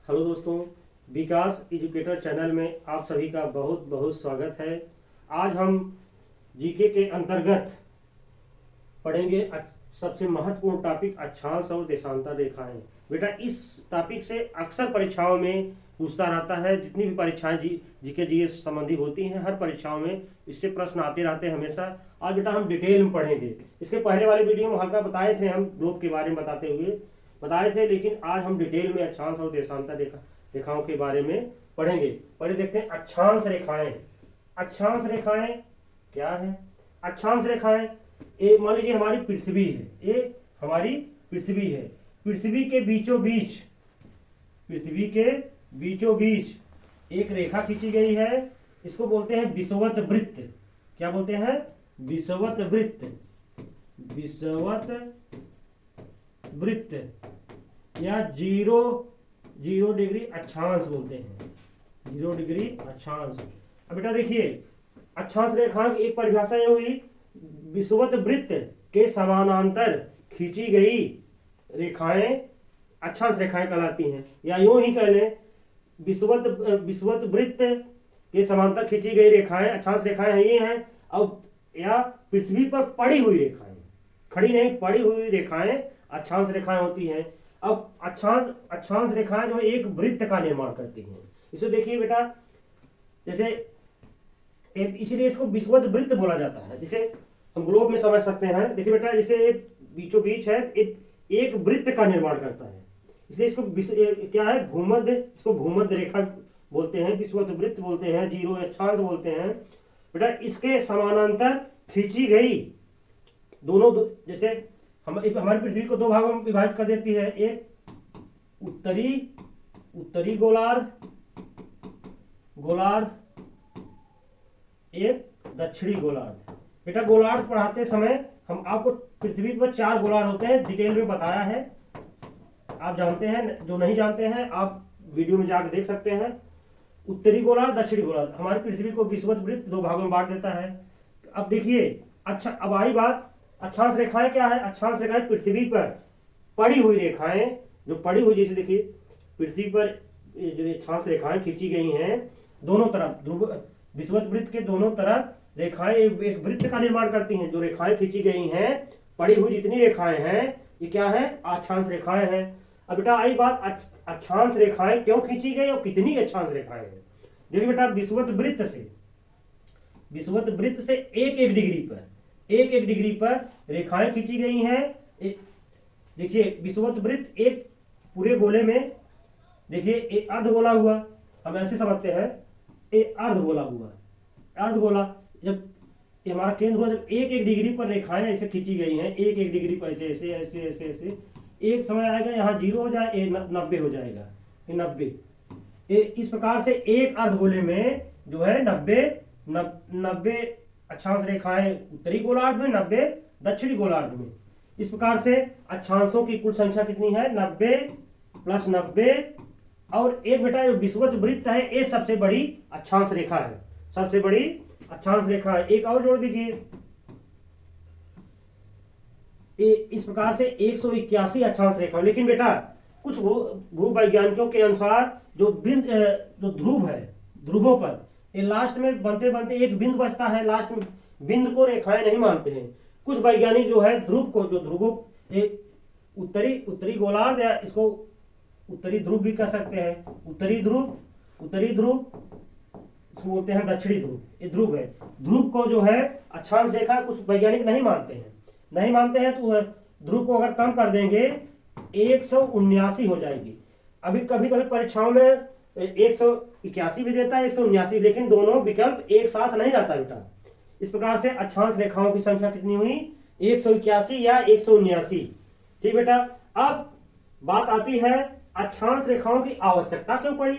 Hello दोस्तों, विकास educator channel में आप सभी का बहुत बहुत स्वागत है। आज हम जीके के अंतर्गत पढ़ेंगे सबसे महत्वपूर्ण टॉपिक अक्षांश और देशांतर रेखाएं। बेटा, इस टॉपिक से अक्सर परीक्षाओं में पूछता रहता है। जितनी भी परीक्षाएं जीके जीएस संबंधी होती हैं, हर परीक्षाओं में इससे प्रश्न आते रहते हैं हमेशा। आज बेटा हम डिटेल में पढ़ेंगे। इसके पहले वाले वीडियो में हल्का बताए थे, हम ग्लोब के बारे में बताए थे, लेकिन आज हम डिटेल में अक्षांश और देशांतर रेखाओं के बारे में पढ़ेंगे। पहले देखते हैं अक्षांश रेखाएं। अक्षांश रेखाएं क्या है? अक्षांश रेखाएं, ये मान लीजिए हमारी पृथ्वी है, ये हमारी पृथ्वी है। पृथ्वी के बीचों बीच एक रेखा खींची गई है। इसको बोलते हैं विषुवत वृत्त। क्या बोलते हैं? विषुवत वृत्त। विषुवत वृत्त या जीरो डिग्री अक्षांश बोलते हैं। 0 डिग्री अक्षांश। अब बेटा देखिए, अक्षांश रेखा की एक परिभाषा ये हुई, विषुवत वृत्त के समानांतर खींची गई रेखाएं अक्षांश रेखाएं कहलाती हैं। या यूं ही कह लें, विषुवत वृत्त के समांतर खींची गई रेखाएं अक्षांश रेखाएं ये हैं। अब या पृथ्वी पर पड़ी हुई रेखाएं, खड़ी नहीं, पड़ी हुई रेखाएं अक्षांश रेखाएं होती हैं। अब अक्षांश रेखाएं जो एक वृत्त का निर्माण करती हैं। इसे देखिए बेटा, जैसे इसीलिए इसको विषुवत वृत्त बोला जाता है, जिसे हम ग्लोब में समझ सकते हैं। देखिए बेटा, जैसे बीचों बीच है, एक वृत्त का निर्माण करता है, इसलिए इसको क्या है, भूमध्य, इसको भूमध्य रेखा बोलते हैं, विषुवत वृत्त बोलते हैं, जीरो अक्षांश बोलते हैं। बेटा, इसके समानांतर खींची गई दोनों जैसे हमारी पृथ्वी को दो भागों में विभाजित कर देती है। एक उत्तरी गोलार्ध, एक दक्षिणी गोलार्ध। बेटा, गोलार्ध पढ़ाते समय हम आपको पृथ्वी पर 4 गोलार्ध होते हैं, डिटेल में बताया है, आप जानते हैं। जो नहीं जानते हैं आप वीडियो में जाकर देख सकते हैं। उत्तरी गोलार्ध, दक्षिणी गोलार्ध। हमारी पृथ्वी को विषुवत वृत्त 2 भागों में बांट देता है। अब देखिए, अच्छा, अब आई बात, अक्षांश रेखाएं क्या है? अक्षांश रेखाएं पृथ्वी पर पड़ी हुई रेखाएं, जो पड़ी हुई, जैसे देखिए पृथ्वी पर जो अक्षांश रेखाएं खींची गई हैं, दोनों तरफ विषुवत वृत्त के दोनों तरफ रेखाएं एक वृत्त का निर्माण करती हैं। जो रेखाएं खींची गई हैं, पड़ी हुई जितनी रेखाएं हैं, ये क्या है? अक्षांश रेखाएं हैं। अब बेटा आई बात, अक्षांश रेखाएं क्यों खींची गई और कितनी अक्षांश रेखाएं हैं? देखिए बेटा, विषुवत वृत्त से एक डिग्री पर रेखाएं खींची गई हैं। देखिए, विषुवत वृत्त एक पूरे गोले में, देखिए एक अर्धगोला हुआ, हम ऐसे समझते हैं, एक अर्धगोला हुआ। अर्धगोला जब ये हमारा केंद्र हुआ, जब एक डिग्री पर रेखाएं ऐसे खींची गई हैं, एक डिग्री पर ऐसे, एक समय आएगा यहाँ 0 हो जाए, ये 90 हो जाएगा, ये 90। इस प्रकार से एक अर्धगोले में जो है 90 अक्षांश रेखाएं उत्तरी गोलार्ध में, 90 दक्षिणी गोलार्ध में। इस प्रकार से अक्षांशों की कुल संख्या कितनी है? 90 + 90। और एक बेटा जो विषुवत वृत्त है, ये सबसे बड़ी अक्षांश रेखा है, सबसे बड़ी अक्षांश रेखा है। एक और जोड़ दीजिए, इस प्रकार से 181 अक्षांश रेखा। लेकिन बेटा, कुछ भूवैज्ञानिकों के अनुसार जो ध्रुव है, ध्रुवों पर ये लास्ट में बनते बनते एक बिंदु बचता है, लास्ट में बिंदु को रेखाएं नहीं मानते हैं। कुछ वैज्ञानिक जो है ध्रुवों उत्तरी गोलार्ध, या इसको उत्तरी ध्रुव भी कह सकते हैं, उत्तरी ध्रुव इसको बोलते हैं दक्षिणी ध्रुव, ये ध्रुव है। ध्रुव को जो है अक्षांश रेखा कुछ वैज्ञानिक नहीं मानते हैं, तो ध्रुव को अगर कम कर देंगे 179 हो जाएगी। अभी कभी परीक्षाओं में 181 भी देता है, 179, लेकिन दोनों विकल्प एक साथ नहीं रहता बेटा। इस प्रकार से अक्षांश रेखाओं की संख्या कितनी हुई? 181 या 179। ठीक बेटा, अब बात आती है अक्षांश रेखाओं की आवश्यकता क्यों पड़ी?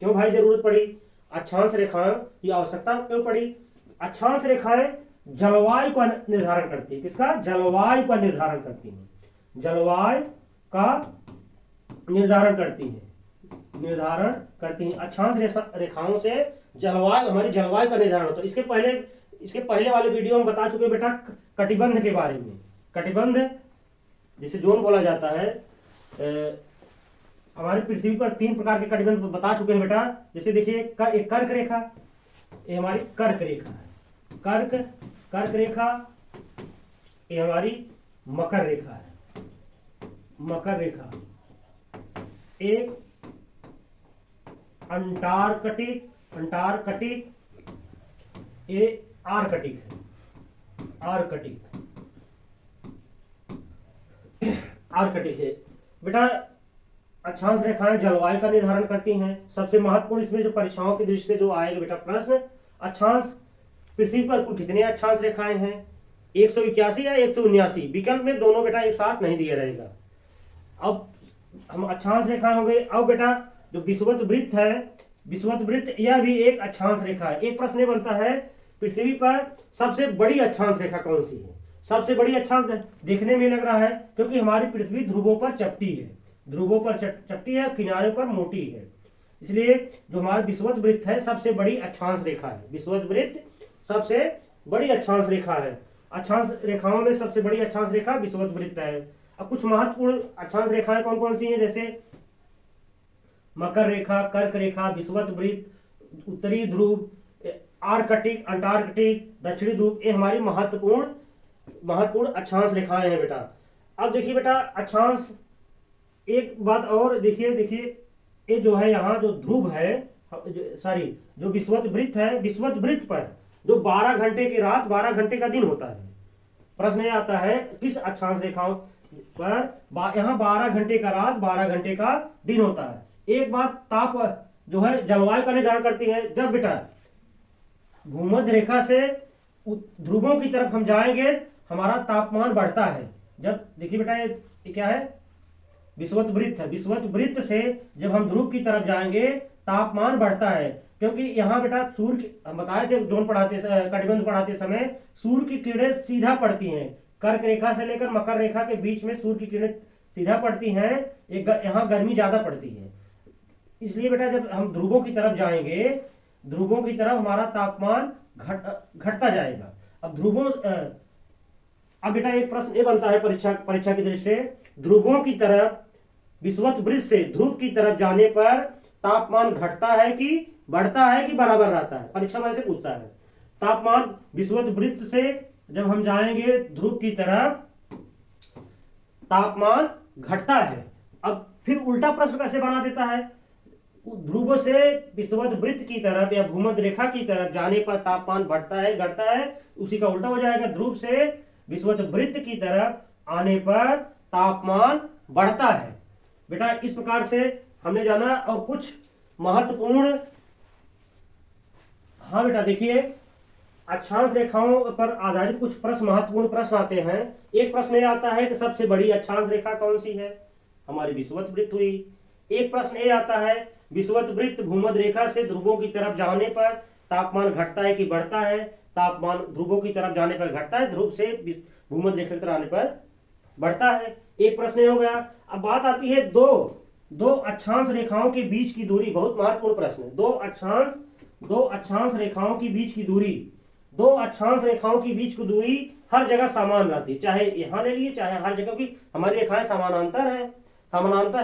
क्यों भाई जरूरत पड़ी? अक्षांश रेखाओं की आवश्यकता क्यों पड़ी? अक्षांश रेखाएं जलवायु का निर्धारण करती है। किसका? जलवायु का निर्धारण करती है। जलवायु का निर्धारण करती हैं। अक्षांश रेखाओं से हमारी जलवायु का निर्धारण होता है। इसके पहले वाले वीडियो में बता चुके बेटा कटिबंध के बारे में। कटिबंध जिसे जोन बोला जाता है, हमारी पृथ्वी पर 3 प्रकार के कटिबंध बता चुके हैं बेटा। जैसे देखिए एक कर्क रेखा, ये हमारी कर्क रेखा है, कर्क रेखा। ये हमारी मकर रेखा है, मकर रेखा। एक अंटार्कटिक, ये आर्कटिक है, आर्कटिक है बेटा। अक्षांश रेखाएं जलवायु का निर्धारण करती हैं। सबसे महत्वपूर्ण इसमें जो परीक्षाओं की दृष्टि से जो आएगा बेटा प्रश्न, अक्षांश पृथ्वी पर कुल कितने अक्षांश रेखाएं हैं, 181 या 179। विकल्प में दोनों बेटा एक साथ नहीं दिया रहेगा। अब हम अक्षांश रेखाएं हो गई। अब बेटा जो विषुवत वृत्त है, विषुवत वृत्त यह भी एक अक्षांश रेखा है। एक प्रश्न बनता है पृथ्वी पर सबसे बड़ी अक्षांश रेखा कौन सी है। सबसे बड़ी अक्षांश देखने में लग रहा है क्योंकि हमारी पृथ्वी ध्रुवों पर चपटी है, ध्रुवों पर चपटी है, किनारे पर मोटी है, इसलिए जो हमारा विषुवत वृत्त है सबसे बड़ी अक्षांश रेखा है। विषुवत वृत्त सबसे बड़ी अक्षांश रेखा है। अक्षांश रेखाओं में सबसे बड़ी अक्षांश रेखा विषुवत वृत्त है। अब कुछ महत्वपूर्ण अक्षांश रेखाएं कौन कौन सी हैं, जैसे मकर रेखा, कर्क रेखा, विषुवत वृत्त, उत्तरी ध्रुव, आर्कटिक, अंटार्कटिक, दक्षिणी ध्रुव, ये हमारी महत्वपूर्ण अक्षांश रेखाएं हैं बेटा। अब देखिए बेटा अक्षांश, एक बात और देखिए ये जो है यहाँ जो ध्रुव है, सॉरी जो विषुवत वृत्त है, विषुवत वृत्त पर जो 12 घंटे की रात 12 घंटे का दिन होता है। प्रश्न ये आता है किस अक्षांश रेखाओं पर यहाँ 12 घंटे का रात 12 घंटे का दिन होता है। एक बात ताप जो है जलवायु का निर्धारण करती है। जब बेटा भूमध्य रेखा से ध्रुवों की तरफ हम जाएंगे हमारा तापमान बढ़ता है। जब देखिए बेटा ये क्या है, विषुवत वृत्त है। विषुवत वृत्त से जब हम ध्रुव की तरफ जाएंगे तापमान बढ़ता है, क्योंकि यहाँ बेटा सूर्य, हम बताए थे जोन पढ़ाते कटिबंध पढ़ाते समय सूर्य की किरणें सीधा पड़ती हैं। कर्क रेखा से लेकर मकर रेखा के बीच में सूर्य की किरणें सीधा पड़ती हैं, यहाँ गर्मी ज्यादा पड़ती है। इसलिए बेटा जब हम ध्रुवों की तरफ जाएंगे, ध्रुवों की तरफ हमारा तापमान घटता जाएगा। अब बेटा एक प्रश्न ये बनता है परीक्षा की दृष्टि से, ध्रुवों की तरफ विषुवत वृत्त से ध्रुव की तरफ जाने पर तापमान घटता है कि बढ़ता है कि बराबर रहता है। परीक्षा में ऐसे पूछता है। तापमान विषुवत वृत्त से जब हम जाएंगे ध्रुव की तरफ तापमान घटता है। अब फिर उल्टा प्रश्न कैसे बना देता है, ध्रुव से विषुवत वृत्त की तरफ या भूमध्य रेखा की तरफ जाने पर तापमान बढ़ता है घटता है, उसी का उल्टा हो जाएगा, ध्रुव से विषुवत वृत्त की तरफ आने पर तापमान बढ़ता है। बेटा इस प्रकार से हमने जाना। और कुछ महत्वपूर्ण, हाँ बेटा देखिए अक्षांश रेखाओं पर आधारित कुछ प्रश्न, महत्वपूर्ण प्रश्न आते हैं। एक प्रश्न यह आता है कि सबसे बड़ी अक्षांश रेखा कौन सी है, हमारी विषुवत वृत्त हुई। एक प्रश्न ये आता है विषुवत वृत्त भूमध्य रेखा से ध्रुवों की तरफ जाने पर तापमान घटता है कि बढ़ता है। तापमान ध्रुवों की तरफ जाने पर घटता है, ध्रुव से भूमध्य रेखा की तरफ आने पर बढ़ता है। एक प्रश्न हो गया। अब बात आती है दो अक्षांश रेखाओं के बीच की दूरी, बहुत महत्वपूर्ण प्रश्न है। दो अक्षांश रेखाओं की बीच की दूरी, दो अक्षांश रेखाओं की बीच की दूरी हर जगह समान रहती है, चाहे यहां ले लिए चाहे हर जगह की। हमारी रेखाएं समानांतर है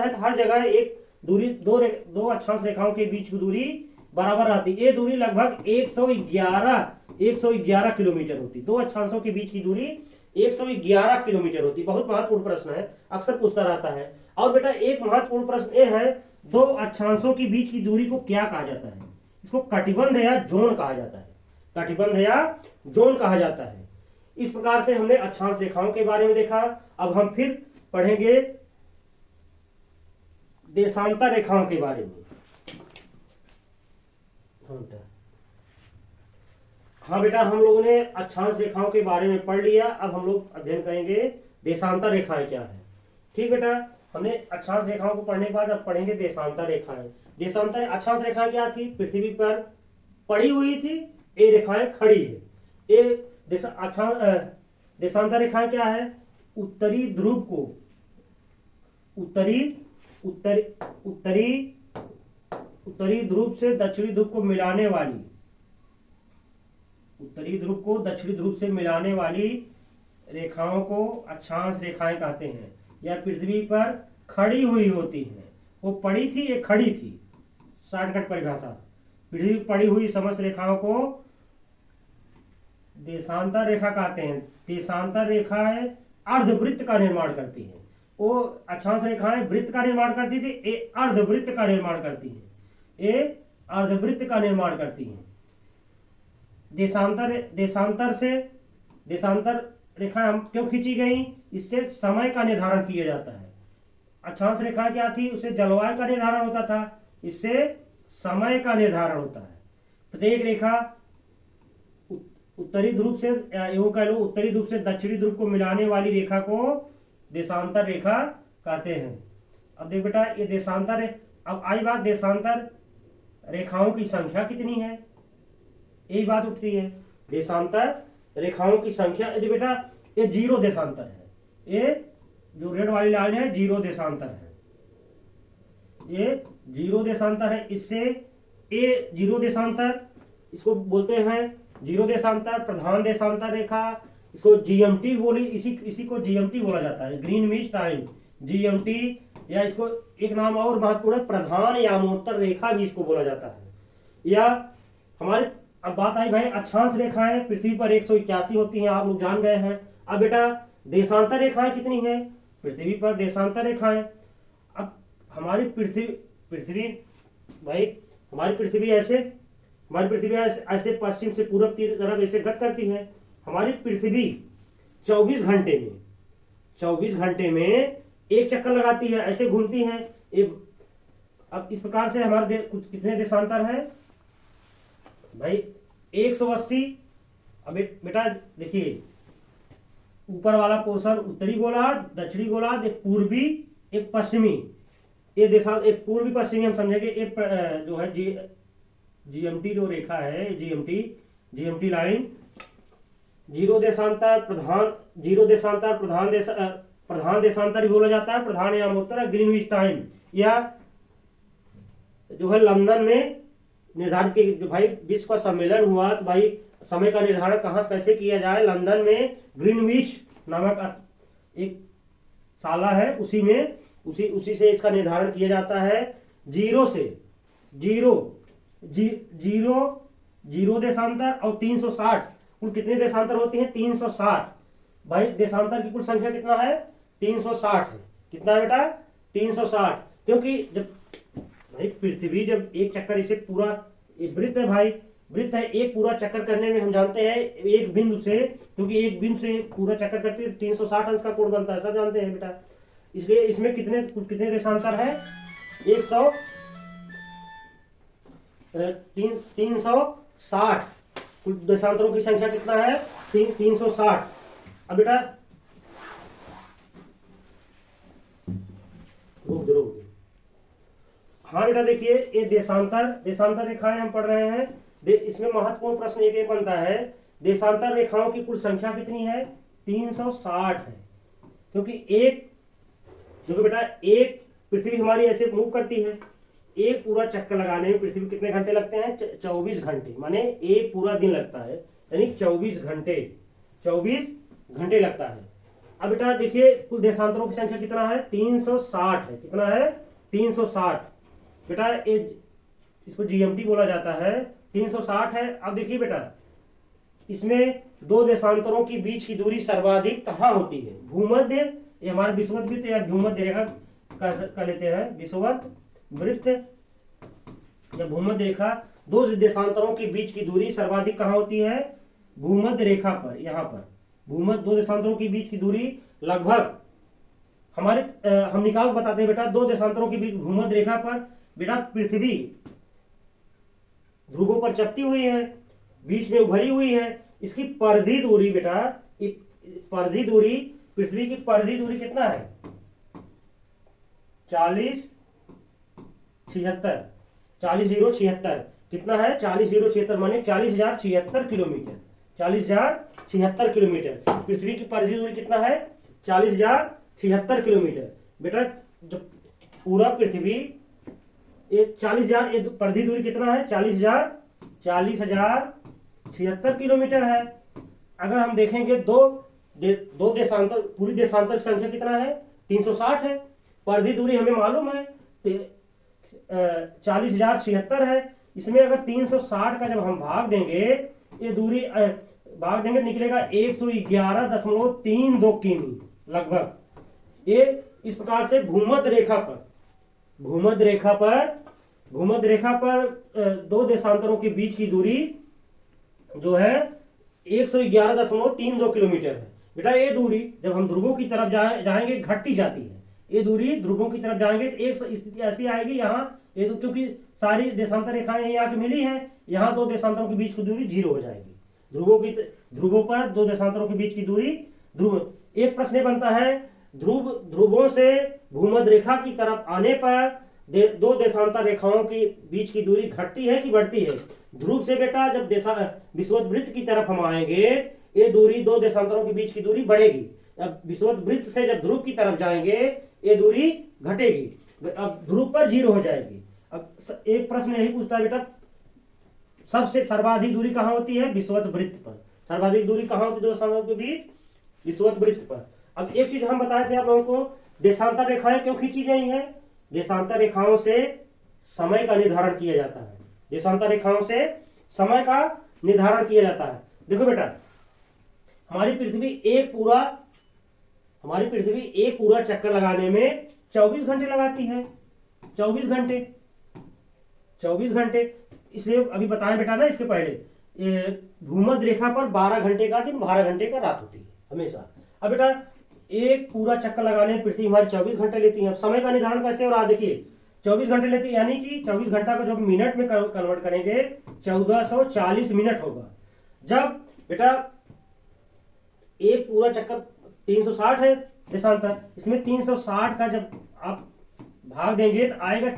तो हर जगह एक दूरी, दो अक्षांश रेखाओं के बीच की दूरी बराबर रहती है। ये दूरी लगभग 111 किलोमीटर होती। दो अक्षांशों के बीच की दूरी 111 किलोमीटर होती। बहुत महत्वपूर्ण प्रश्न है, अक्सर पूछता रहता है। और बेटा एक महत्वपूर्ण प्रश्न ये है, दो अक्षांशों के बीच की दूरी को क्या कहा जाता है, इसको कटिबंध या जोन कहा जाता है। कटिबंध या जोन कहा जाता है। इस प्रकार से हमने अक्षांश रेखाओं के बारे में देखा। अब हम फिर पढ़ेंगे देशांतर रेखाओं के बारे में। हाँ बेटा हम लोगों ने अक्षांश रेखाओं के बारे में पढ़ लिया। अब हम लोग अध्ययन करेंगे देशांतर रेखाएं क्या है। ठीक बेटा, हमने अक्षांश रेखाओं को पढ़ने के बाद अब पढ़ेंगे देशांतर रेखाएं। देशांतर अक्षांश रेखाएं क्या थी, पृथ्वी पर पड़ी हुई थी, ये रेखाएं खड़ी है। ये देशांतर रेखाएं क्या है, उत्तरी ध्रुव को उत्तरी ध्रुव से दक्षिणी ध्रुव को मिलाने वाली, उत्तरी ध्रुव को दक्षिणी ध्रुव से मिलाने वाली रेखाओं को अक्षांश रेखाएं कहते हैं। यह पृथ्वी पर खड़ी हुई होती हैं, वो पड़ी थी, एक खड़ी थी। शॉर्टकट परिभाषा, पीढ़ी पड़ी हुई समस्त रेखाओं को देशांतर रेखा कहते हैं। देशांतर रेखाएं अर्धवृत्त का निर्माण करती हैं। वो अक्षांश रेखाएं वृत्त का निर्माण करती थी, ये अर्धवृत्त का निर्माण करती हैं, ये अर्धवृत्त का निर्माण करती हैं। देशांतर रेखा हम क्यों खींची गई? इससे समय का निर्धारण किया जाता है। अक्षांश रेखा क्या थी? उससे जलवायु का निर्धारण होता था, इससे समय का निर्धारण होता है। प्रत्येक रेखा उत्तरी ध्रुव से यूं कह लो उत्तरी ध्रुव से दक्षिणी ध्रुव को मिलाने वाली रेखा को देशांतर रेखा कहते हैं। अब देख बेटा, ये देशांतर, अब आई बात देशांतर रेखाओं की संख्या कितनी है, यही बात उठती है। देशांतर रेखाओं की संख्या, यदि बेटा ये जीरो देशांतर है, ये जो रेड वाली लाइन है जीरो देशांतर है, ये जीरो देशांतर है। इससे ये जीरो देशांतर, इसको बोलते हैं जीरो देशांतर प्रधान देशांतर रेखा, इसको जीएमटी बोली, इसी को जीएमटी बोला जाता है, ग्रीनविच टाइम, जीएमटी, या इसको एक नाम और महत्वपूर्ण है, प्रधान यामोत्तर रेखा भी इसको बोला जाता है। या हमारे, अब बात आई भाई अक्षांश रेखाएं पृथ्वी पर 181 होती हैं, आप लोग जान गए हैं। अब बेटा देशांतर रेखाएं कितनी है पृथ्वी पर? देशांतर रेखाएं, अब हमारी पृथ्वी भाई, हमारी पृथ्वी ऐसे पश्चिम से पूरब की तरफ ऐसे गत करती है। हमारी पृथ्वी 24 घंटे में एक चक्कर लगाती है, ऐसे घूमती है। अब इस प्रकार से हमारे कितने देशांतर है भाई? 180। अब बेटा देखिए, ऊपर वाला पोर्शन उत्तरी गोलार्ध, दक्षिणी गोलार्ध, एक पूर्वी एक पश्चिमी, ये देशांतर, एक पूर्वी पश्चिमी हम समझेंगे। एक जो है जीएमटी जो रेखा है, जीएमटी लाइन, जीरो देशांतर प्रधान देशांतर भी बोला जाता है, प्रधान यामोत्तर, ग्रीनविच टाइम, या जो है लंदन में निर्धारित की। जो भाई विश्व का सम्मेलन हुआ तो भाई समय का निर्धारण कहाँ कैसे किया जाए? लंदन में ग्रीनविच नामक एक शाला है, उसी से इसका निर्धारण किया जाता है। जीरो देशांतर और 360, कुल कितने देशांतर होती हैं? 360। भाई देशांतर की कुल संख्या कितना है? 360 है। कितना है बेटा? 360। क्योंकि जब भाई पृथ्वी जब एक चक्कर इसे पूरा, वृत्त है भाई, वृत्त है, एक पूरा चक्कर करने में हम जानते हैं एक बिंदु से, क्योंकि एक बिंदु से पूरा चक्कर करते 360 अंश का कोण बनता है, सब जानते हैं बेटा। इसलिए इसमें कितने देशांतर है? 360। कुल देशांतरों की संख्या कितना है? 360। अब बेटा रोक दो। हाँ बेटा देखिए, ये देशांतर रेखाएं हम पढ़ रहे हैं। इसमें महत्वपूर्ण प्रश्न एक बनता है, देशांतर रेखाओं की कुल संख्या कितनी है? 360 है। क्योंकि एक देखो बेटा, एक पृथ्वी हमारी ऐसे मूव करती है, एक पूरा चक्कर लगाने में पृथ्वी कितने घंटे लगते हैं? 24 घंटे, माने एक पूरा दिन लगता है, यानी 24 घंटे लगता है। अब बेटा देखिए, कुल देशांतरों की संख्या कितना है? 360 है। कितना है? 360। बेटा इसको जीएमटी बोला जाता है, 360 है। अब देखिए बेटा, इसमें दो देशांतरों की बीच की दूरी सर्वाधिक कहाँ होती है? भूमध्य, ये हमारे विषुवत वृत्त या भूमध्य रेखा कर लेते हैं, विषुवत वृत्त या भूमध्य रेखा, दो देशांतरों के बीच की दूरी सर्वाधिक कहाँ होती है? भूमध्य रेखा पर। यहाँ पर दो देशांतरों के बीच की दूरी लगभग हम निकाल बताते हैं बेटा। दो देशांतरों के बीच भूमध्य रेखा पर बेटा पृथ्वी ध्रुवों पर चपटी हुई है, बीच में उभरी हुई है। इसकी परिधि दूरी बेटा, परिधि दूरी, पृथ्वी की परिधि दूरी कितना है? 40,076। कितना है? 40,076 माने 40,076 किलोमीटर। 40,076 किलोमीटर। पृथ्वी की परिधि दूरी कितना है? 40,076 किलोमीटर। बेटा जब पूरा पृथ्वी 40,000, परिधि दूरी कितना है? 40,076 किलोमीटर है। अगर हम देखेंगे दो देशांतर, पूरी देशांतर की संख्या कितना है? 360 है। परिधि दूरी हमें मालूम है 40,076 है। इसमें अगर 360 का जब हम भाग देंगे, ये दूरी भाग देंगे, निकलेगा 111.32 किमी लगभग। ये इस प्रकार से भूमध्य रेखा पर दो देशांतरों के बीच की दूरी जो है 111.32 किलोमीटर है। बेटा ये दूरी जब हम ध्रुवों की तरफ जाएंगे घटती जाती है। ये दूरी ध्रुवों की तरफ जाएंगे तो एक स्थिति ऐसी आएगी यहाँ, ये क्योंकि सारी देशांतर रेखाएं यहाँ की मिली हैं, यहाँ दो देशांतरों के बीच की दूरी 0 हो जाएगी। ध्रुवों पर दो देशांतरों के बीच की दूरी एक प्रश्न बनता है, ध्रुवों से भूमध्य रेखा की तरफ आने पर दो देशांतर रेखाओं के बीच की दूरी घटती है कि बढ़ती है? ध्रुव से बेटा जब विषुवत वृत्त की तरफ हम आएंगे, ये दूरी दो देशांतरों के बीच की दूरी बढ़ेगी। अब विषुवत वृत्त से जब ध्रुव की तरफ जाएंगे, ये दूरी घटेगी, अब ध्रुव पर 0 हो जाएगी। अब एक प्रश्न यही पूछता है बेटा, सबसे सर्वाधिक दूरी कहाँ होती है? विषुवत वृत्त पर। सर्वाधिक दूरी कहाँ होती है दो देशांतरों के बीच? विषुवत वृत्त पर। अब एक चीज हम बताए थे आप लोगों को, देशांतर रेखाएं क्यों खींची गई हैं? देशांतर रेखाओं से समय का निर्धारण किया जाता है। देशांतर रेखाओं से समय का निर्धारण किया जाता है। देखो बेटा, हमारी पृथ्वी एक पूरा चक्कर लगाने में 24 घंटे लगाती है। 24 घंटे। इसलिए अभी बताएं बेटा ना, इसके पहले भूमध्य रेखा पर 12 घंटे का दिन, 12 घंटे का रात होती है हमेशा। अब बेटा एक पूरा चक्कर लगाने में पृथ्वी हमारी 24 घंटे लेती है। अब समय का निर्धारण कैसे हो रहा है देखिए, 24 घंटे लेती है, यानी कि 24 घंटा को जब मिनट में कन्वर्ट करेंगे 1440 मिनट होगा। जब बेटा एक पूरा चक्कर 360 है देशांतर, इसमें 360 का जब आप भाग देंगे तो आएगा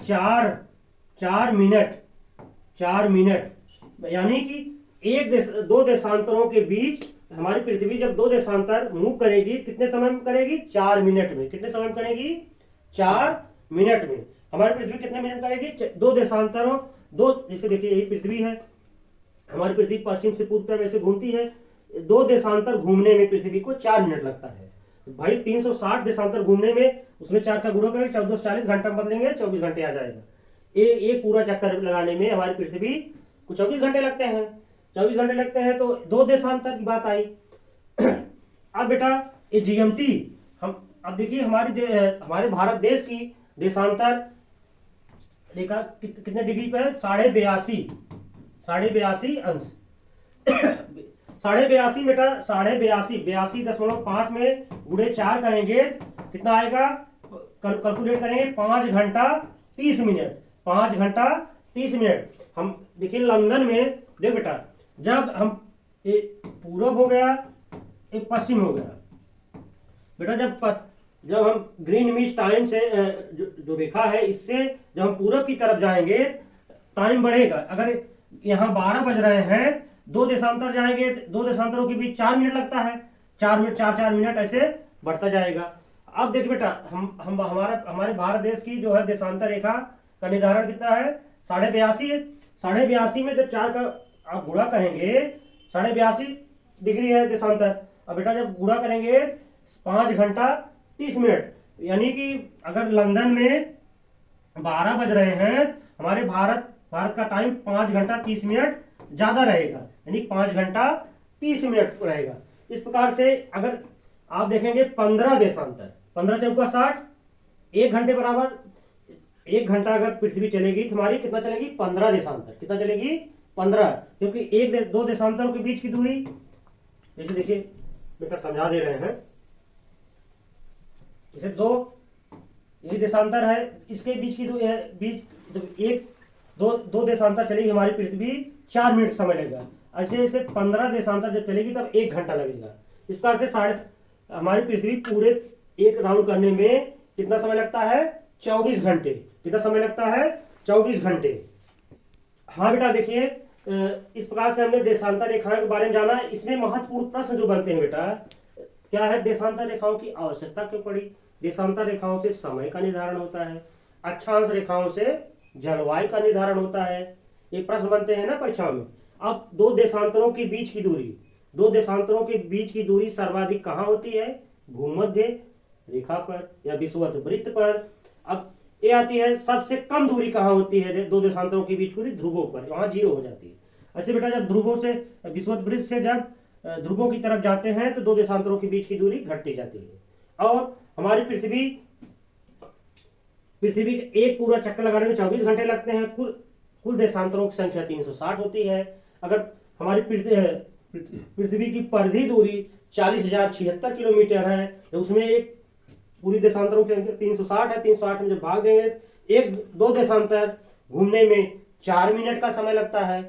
4 मिनट। यानी कि दो देशांतरों के बीच हमारी पृथ्वी जब दो देशांतर मूव करेगी, कितने समय में करेगी? 4 मिनट में। कितने समय में करेगी? 4 मिनट में। हमारी पृथ्वी कितने मिनट करेगी? दो देशांतरों, जैसे देखिए यही पृथ्वी है, हमारी पृथ्वी पश्चिम से पूर्व तरफ ऐसे घूमती है, दो देशांतर घूमने में पृथ्वी को 4 मिनट लगता है भाई। 360 देशांतर घूमने में, उसमें 4 का गुणा करेंगे 1440 घंटा में बदलेंगे, 24 घंटे आ जाएगा। एक पूरा चक्कर लगाने में हमारी पृथ्वी को 24 घंटे लगते हैं। 24 घंटे लगते हैं तो दो देशांतर की बात आई। अब बेटा ये जीएमटी, हम अब देखिए हमारे भारत देश की देशांतर रेखा कितने डिग्री पे है? 82.5 अंश। 82.5 बेटा, 82.5 में गुणे 4 करेंगे कितना आएगा? कैलकुलेट करेंगे 5 घंटा 30 मिनट। 5 घंटा 30 मिनट। हम देखिए लंदन में, देख बेटा, जब हम ये पूरब हो गया, एक पश्चिम हो गया बेटा, जब हम ग्रीनविच टाइम से जो रेखा है, इससे जब हम पूरब की तरफ जाएंगे टाइम बढ़ेगा। अगर यहाँ 12 बज रहे हैं, दो देशांतर जाएंगे, दो देशांतरों के बीच 4 मिनट लगता है, 4 मिनट 4 मिनट ऐसे बढ़ता जाएगा। अब देखिए बेटा, हमारे भारत देश की जो है देशांतर रेखा का निर्धारण कितना है? 82.5 है। 82.5 में जब 4 का आप गुणा करेंगे, 82.5 डिग्री है देशांतर। अब बेटा जब गुणा करेंगे 5 घंटा 30 मिनट, यानी कि अगर लंदन में 12 बज रहे हैं, हमारे भारत का टाइम 5 घंटा 30 मिनट ज्यादा रहेगा, यानी 5 घंटा 30 मिनट रहेगा। इस प्रकार से अगर आप देखेंगे 15 देशांतर, 15 चौका 60, 1 घंटे बराबर 1 घंटा अगर पृथ्वी चलेगी तो हमारी कितना चलेगी? 15 देशांतर। कितना चलेगी? 15, क्योंकि दो देशांतरों के बीच की दूरी, जैसे देखिए बेटा समझा दे रहे हैं, जैसे ये देशांतर है, इसके बीच की दो देशांतर चलेगी हमारी पृथ्वी, 4 मिनट समय लगेगा। ऐसे 15 देशांतर जब चलेगी तब 1 घंटा लगेगा। इस प्रकार से हमारी पृथ्वी पूरे एक राउंड करने में कितना समय लगता है? 24 घंटे। कितना समय लगता है? 24 घंटे। हाँ बेटा देखिए, इस प्रकार से हमने देशांतर रेखाओं के बारे में जाना। इसमें महत्वपूर्ण प्रश्न जो बनते हैं बेटा, क्या है? देशांतर रेखाओं की आवश्यकता क्यों पड़ी? देशांतर रेखाओं से समय का निर्धारण होता है, अक्षांश रेखाओं से जलवायु का निर्धारण होता है। ये प्रश्न बनते हैं ना परीक्षा में। अब दो देशांतरों के बीच की दूरी सर्वाधिक कहाँ होती है? भूमध्य रेखा पर या विषुवत वृत्त पर। अब ये आती है सबसे कम दूरी कहाँ होती है दो देशांतरों के बीच पूरी ध्रुवों पर, वहां 0 हो जाती है। ऐसे बेटा जब ध्रुवों से विषुवत से जब ध्रुवों की तरफ जाते हैं तो दो देशांतरों के बीच की दूरी घटती जाती है। और हमारी पृथ्वी एक पूरा चक्कर लगाने में 24 घंटे लगते हैं। कुल देशांतरों की संख्या 360 होती है। अगर हमारी पृथ्वी की परिधि दूरी 40,076 किलोमीटर है, तो उसमें एक पूरी देशांतरों की संख्या 360 है। 360 में जब भाग देंगे एक दो देशांतर घूमने में 4 मिनट का समय लगता है।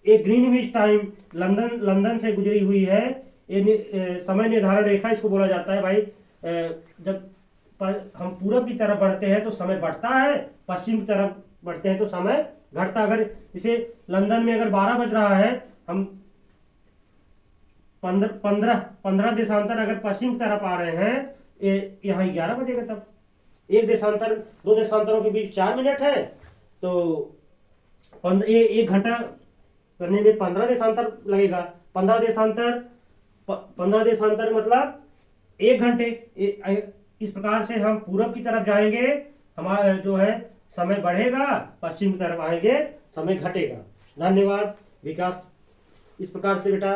एक ग्रीनविच टाइम लंदन से गुजरी हुई है। ये समय निर्धारण रेखा इसको बोला जाता है भाई। जब हम पूरब की तरफ बढ़ते हैं तो समय बढ़ता है, पश्चिम की तरफ बढ़ते हैं तो समय घटता। अगर इसे लंदन में अगर 12 बज रहा है, हम 15 देशांतर अगर पश्चिम की तरफ आ रहे हैं, यहाँ 11 बजेगा। तब एक देशांतर दो देशांतरों के बीच 4 मिनट है, तो एक घंटा करने में 15 देशांतर लगेगा। 15 देशांतर मतलब 1 घंटे। इस प्रकार से हम पूरब की तरफ जाएंगे, हमारा जो है समय बढ़ेगा, पश्चिम की तरफ आएंगे समय घटेगा। धन्यवाद विकास। इस प्रकार से बेटा